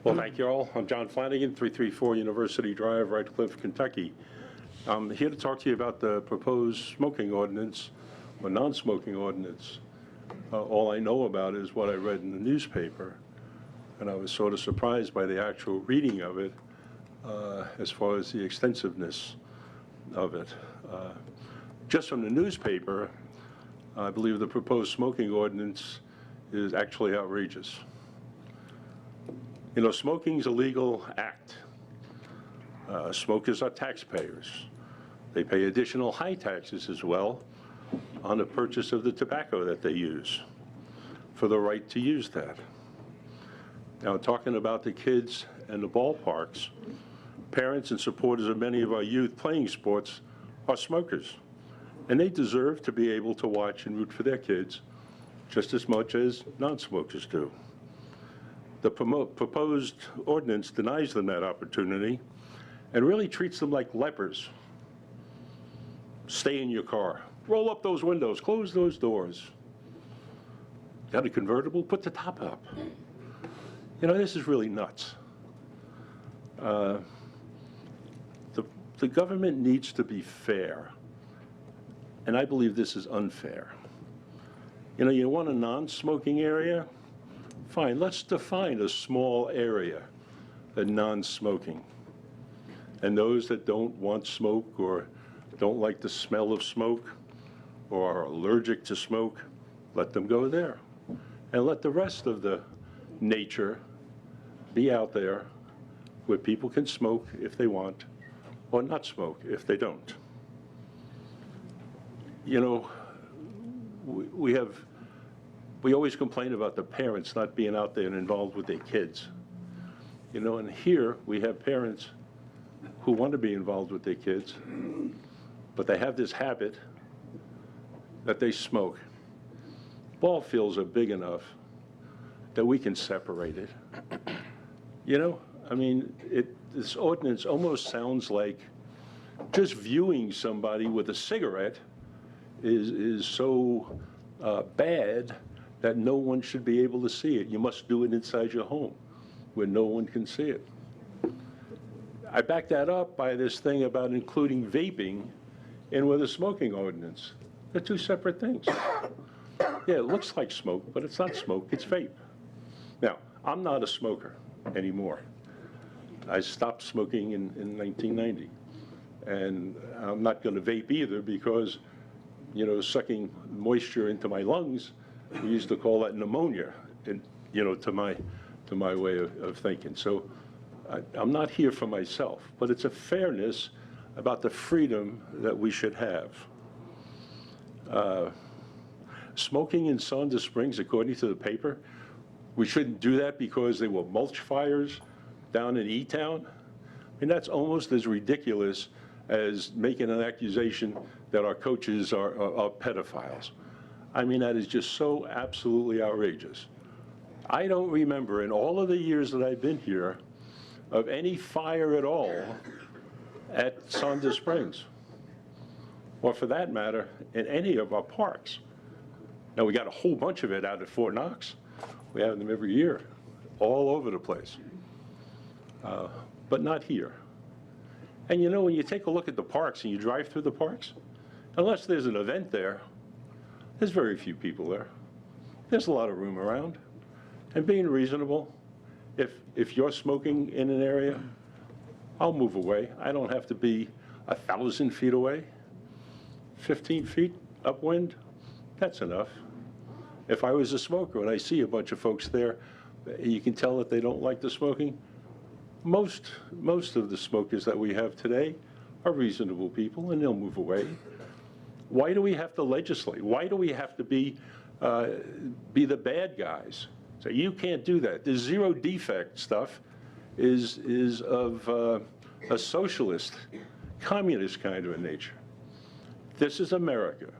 Well, thank you all. I'm John Flanagan, 334 University Drive, Radcliff, Kentucky. I'm here to talk to you about the proposed smoking ordinance, or non-smoking ordinance. All I know about is what I read in the newspaper, and I was sort of surprised by the actual reading of it as far as the extensiveness of it. Just from the newspaper, I believe the proposed smoking ordinance is actually outrageous. You know, smoking's a legal act. Smokers are taxpayers. They pay additional high taxes as well on the purchase of the tobacco that they use for the right to use that. Now, talking about the kids and the ballparks, parents and supporters of many of our youth playing sports are smokers, and they deserve to be able to watch and root for their kids just as much as non-smokers do. The proposed ordinance denies them that opportunity and really treats them like lepers. Stay in your car. Roll up those windows. Close those doors. Got a convertible? Put the top up. You know, this is really nuts. The government needs to be fair, and I believe this is unfair. You know, you want a non-smoking area? Fine, let's define a small area, a non-smoking. And those that don't want smoke or don't like the smell of smoke or are allergic to smoke, let them go there. And let the rest of the nature be out there where people can smoke if they want or not smoke if they don't. You know, we always complain about the parents not being out there and involved with their kids. You know, and here we have parents who want to be involved with their kids, but they have this habit that they smoke. Ball fields are big enough that we can separate it. You know, I mean, this ordinance almost sounds like just viewing somebody with a cigarette is so bad that no one should be able to see it. You must do it inside your home where no one can see it. I back that up by this thing about including vaping in with a smoking ordinance. They're two separate things. Yeah, it looks like smoke, but it's not smoke, it's vape. Now, I'm not a smoker anymore. I stopped smoking in 1990. And I'm not going to vape either because, you know, sucking moisture into my lungs, we used to call that pneumonia, and, you know, to my way of thinking. So I'm not here for myself, but it's a fairness about the freedom that we should have. Smoking in Saunders Springs, according to the paper, we shouldn't do that because there were mulch fires down in E-Town. I mean, that's almost as ridiculous as making an accusation that our coaches are pedophiles. I mean, that is just so absolutely outrageous. I don't remember in all of the years that I've been here of any fire at all at Saunders Springs, or for that matter, in any of our parks. Now, we got a whole bunch of it out at Fort Knox. We have them every year, all over the place, but not here. And you know, when you take a look at the parks and you drive through the parks, unless there's an event there, there's very few people there. There's a lot of room around. And being reasonable, if you're smoking in an area, I'll move away. I don't have to be 1,000 feet away. 15 feet upwind, that's enough. If I was a smoker and I see a bunch of folks there, you can tell that they don't like the smoking. Most of the smokers that we have today are reasonable people, and they'll move away. Why do we have to legislate? Why do we have to be the bad guys? So you can't do that. The zero defect stuff is of a socialist, communist kind of a nature. This is America.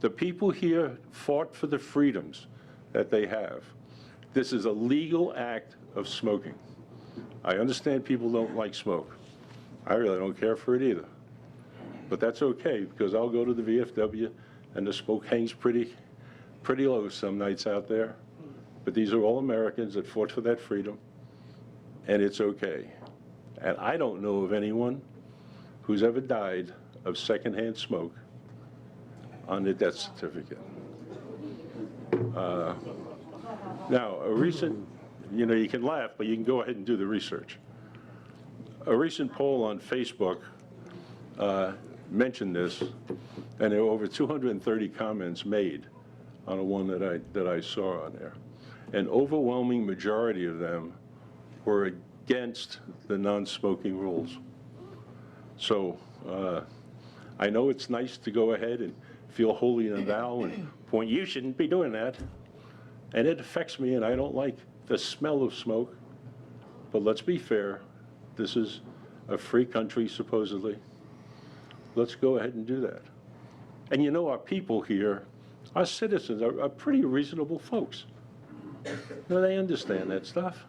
The people here fought for the freedoms that they have. This is a legal act of smoking. I understand people don't like smoke. I really don't care for it either. But that's okay, because I'll go to the VFW and the smoke hangs pretty low some nights out there. But these are all Americans that fought for that freedom. and it's okay. And I don't know of anyone who's ever died of secondhand smoke on their death certificate. Now, a recent, you can laugh, but you can go ahead and do the research. A recent poll on Facebook mentioned this, and there were over 230 comments made on the one that I saw on there. An overwhelming majority of them were against the non-smoking rules. So I know it's nice to go ahead and feel holier than thou and point, you shouldn't be doing that. And it affects me, and I don't like the smell of smoke. But let's be fair. This is a free country, supposedly. Let's go ahead and do that. And our people here, our citizens, are pretty reasonable folks. They understand that stuff.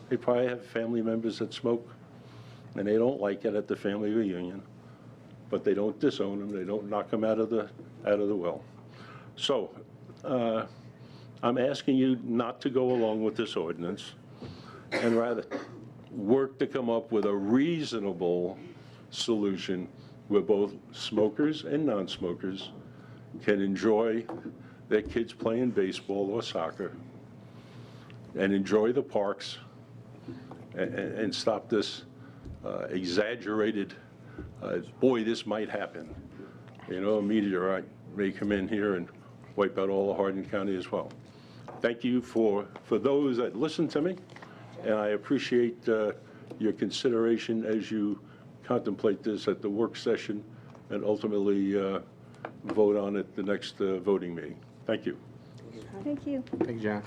They probably have family members that smoke, and they don't like it at the family reunion. But they don't disown them. They don't knock them out of the well. So I'm asking you not to go along with this ordinance, and rather work to come up with a reasonable solution where both smokers and non-smokers can enjoy their kids playing baseball or soccer and enjoy the parks and stop this exaggerated, boy, this might happen. A meteorite may come in here and wipe out all of Hardin County as well. Thank you for those that listen to me, and I appreciate your consideration as you contemplate this at the work session and ultimately vote on it the next voting meeting. Thank you. Thank you. Thank you,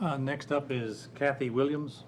John. Next up is Kathy Williams.